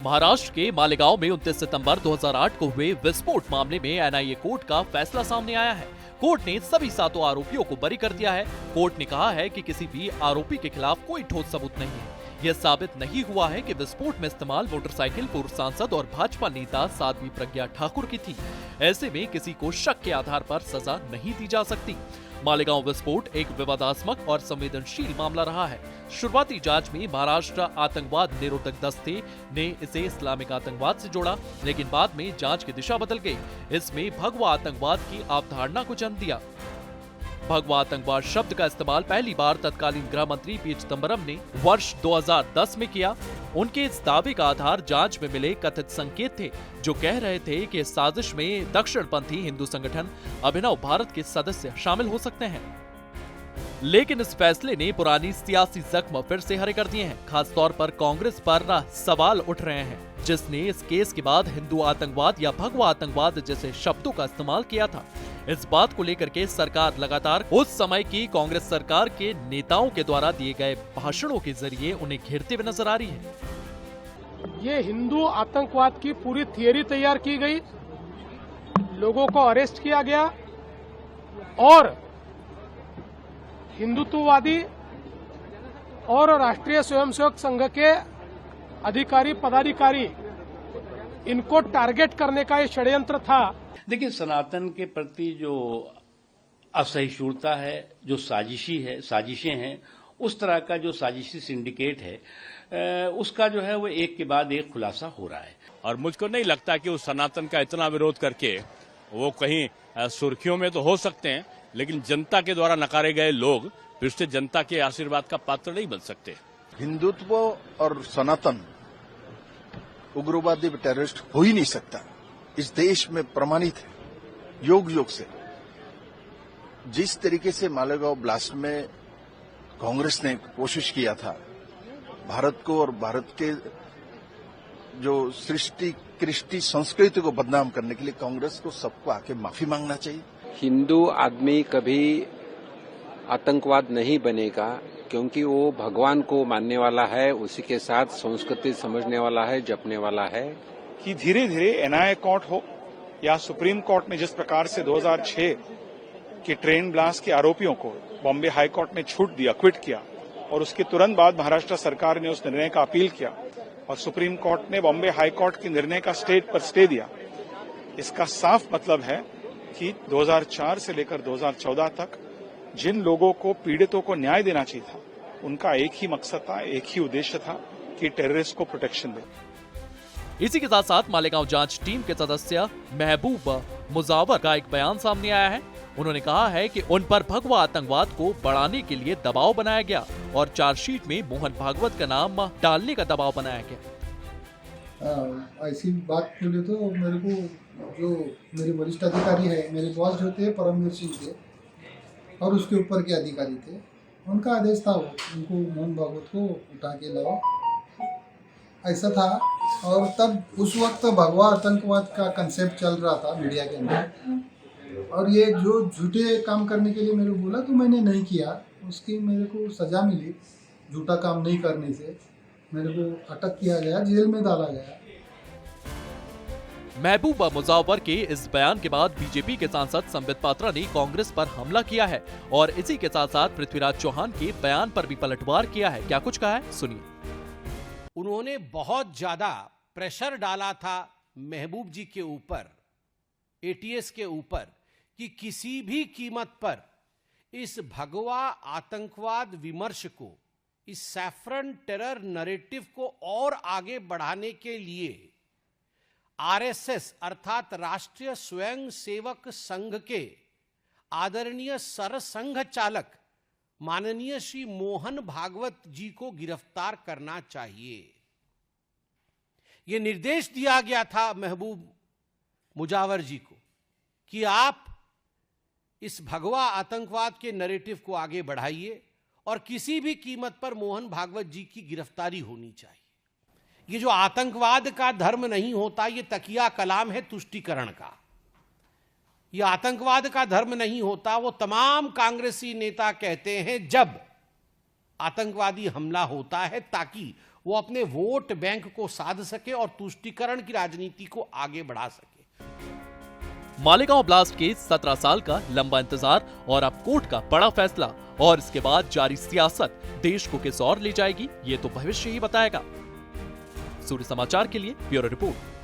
महाराष्ट्र के मालेगांव में 29 सितंबर 2008 को हुए विस्फोट मामले में एनआईए कोर्ट का फैसला सामने आया है। कोर्ट ने सभी 7 आरोपियों को बरी कर दिया है। कोर्ट ने कहा है कि किसी भी आरोपी के खिलाफ कोई ठोस सबूत नहीं है। यह साबित नहीं हुआ है कि विस्फोट में इस्तेमाल मोटरसाइकिल पूर्व सांसद और भाजपा नेता साध्वी प्रज्ञा ठाकुर की थी। ऐसे में किसी को शक के आधार पर सजा नहीं दी जा सकती। मालेगांव विस्फोट एक विवादास्पद और संवेदनशील मामला रहा है। शुरुआती जांच में महाराष्ट्र आतंकवाद निरोधक दस्ते ने इसे इस्लामिक आतंकवाद से जोड़ा, लेकिन बाद में जांच की दिशा बदल गई। इसमें भगवा आतंकवाद की अवधारणा को जन्म दिया। भगवा आतंकवाद शब्द का इस्तेमाल पहली बार तत्कालीन गृह मंत्री पी चिदंबरम ने वर्ष 2010 में किया। उनके इस दावे का आधार जांच में मिले कथित संकेत थे, जो कह रहे थे कि साजिश में दक्षिणपंथी हिंदू संगठन अभिनव भारत के सदस्य शामिल हो सकते हैं। लेकिन इस फैसले ने पुरानी सियासी जख्म फिर से हरे कर दिए हैं। खासतौर पर कांग्रेस पर सवाल उठ रहे हैं, जिसने इस केस के बाद हिंदू आतंकवाद या भगवा आतंकवाद जैसे शब्दों का इस्तेमाल किया था। इस बात को लेकर के सरकार लगातार उस समय की कांग्रेस सरकार के नेताओं के द्वारा दिए गए भाषणों के जरिए उन्हें घेरते हुए नजर आ रही है। ये हिंदू आतंकवाद की पूरी थियरी तैयार की गई, लोगों को अरेस्ट किया गया और हिंदुत्ववादी और राष्ट्रीय स्वयंसेवक संघ के अधिकारी पदाधिकारी इनको टारगेट करने का ये षड्यंत्र था। देखिए, सनातन के प्रति जो असहिष्णुता है, जो साजिशें हैं, उस तरह का जो साजिशी सिंडिकेट है, उसका जो है वो एक के बाद एक खुलासा हो रहा है। और मुझको नहीं लगता कि उस सनातन का इतना विरोध करके वो कहीं सुर्खियों में तो हो सकते हैं, लेकिन जनता के द्वारा नकारे गए लोग फिर से जनता के आशीर्वाद का पात्र नहीं बन सकते। हिंदुत्व और सनातन उग्रवादी टेररिस्ट हो ही नहीं सकता। इस देश में प्रमाणित है युग युग से। जिस तरीके से मालेगांव ब्लास्ट में कांग्रेस ने कोशिश किया था भारत को और भारत के जो सृष्टि कृष्टि संस्कृति को बदनाम करने के लिए, कांग्रेस को सबको आके माफी मांगना चाहिए। हिंदू आदमी कभी आतंकवाद नहीं बनेगा, क्योंकि वो भगवान को मानने वाला है, उसी के साथ संस्कृति समझने वाला है, जपने वाला है। कि धीरे धीरे एनआईए कोर्ट हो या सुप्रीम कोर्ट ने जिस प्रकार से 2006 के ट्रेन ब्लास्ट के आरोपियों को बॉम्बे हाई कोर्ट ने छूट दिया, क्विट किया, और उसके तुरंत बाद महाराष्ट्र सरकार ने उस निर्णय का अपील किया और सुप्रीम कोर्ट ने बॉम्बे हाई कोर्ट के निर्णय का स्टे दिया। इसका साफ मतलब है कि 2004 से लेकर 2014 तक जिन लोगों को, पीड़ितों को न्याय देना चाहिए था, उनका एक ही मकसद था, एक ही उद्देश्य था कि टेररिस्ट को प्रोटेक्शन दे। इसी के साथ साथ मालेगांव जांच टीम के सदस्य महबूब मुजावर का एक बयान सामने आया है। उन्होंने कहा है कि उन पर भगवा आतंकवाद को बढ़ाने के लिए दबाव बनाया गया और चार्जशीट में मोहन भागवत का नाम डालने का दबाव बनाया गया। ऐसी बात बोले तो मेरे को जो मेरे वरिष्ठ अधिकारी है, मेरे बॉस जो थे परमवीर सिंह थे और उसके ऊपर के अधिकारी थे, उनका आदेश था उनको मोहन भागवत को उठा के लाओ, ऐसा था। और तब उस वक्त भगवा आतंकवाद का कंसेप्ट चल रहा था मीडिया के अंदर, और ये जो झूठे काम करने के लिए मेरे को बोला तो मैंने नहीं किया। उसकी मेरे को सजा मिली, झूठा काम नहीं करने से मेरे को अटक किया गया, जेल में डाला गया। महबूबा मुजावर के इस बयान के बाद बीजेपी के सांसद संबित पात्रा ने कांग्रेस पर हमला किया है और इसी के साथ साथ पृथ्वीराज चौहान के बयान पर भी पलटवार किया है। क्या कुछ कहा है, सुनिए। उन्होंने बहुत ज्यादा प्रेशर डाला था महबूब जी के ऊपर, एटीएस के ऊपर, कि किसी भी कीमत पर इस भगवा आतंकवाद विमर्श को, इस सैफरन टेरर नैरेटिव को और आगे बढ़ाने के लिए आरएसएस अर्थात राष्ट्रीय स्वयंसेवक संघ के आदरणीय सरसंघ चालक माननीय श्री मोहन भागवत जी को गिरफ्तार करना चाहिए। यह निर्देश दिया गया था महबूब मुजावर जी को कि आप इस भगवा आतंकवाद के नैरेटिव को आगे बढ़ाइए और किसी भी कीमत पर मोहन भागवत जी की गिरफ्तारी होनी चाहिए। ये जो आतंकवाद का धर्म नहीं होता, ये तकिया कलाम है तुष्टीकरण का। ये आतंकवाद का धर्म नहीं होता, वो तमाम कांग्रेसी नेता कहते हैं जब आतंकवादी हमला होता है ताकि वो अपने वोट बैंक को साध सके और तुष्टीकरण की राजनीति को आगे बढ़ा सके। मालेगांव ब्लास्ट के 17 साल का लंबा इंतजार और अब कोर्ट का बड़ा फैसला और इसके बाद जारी सियासत देश को किस ओर ले जाएगी, ये तो भविष्य ही बताएगा। सूर्य समाचार के लिए ब्यूरो रिपोर्ट।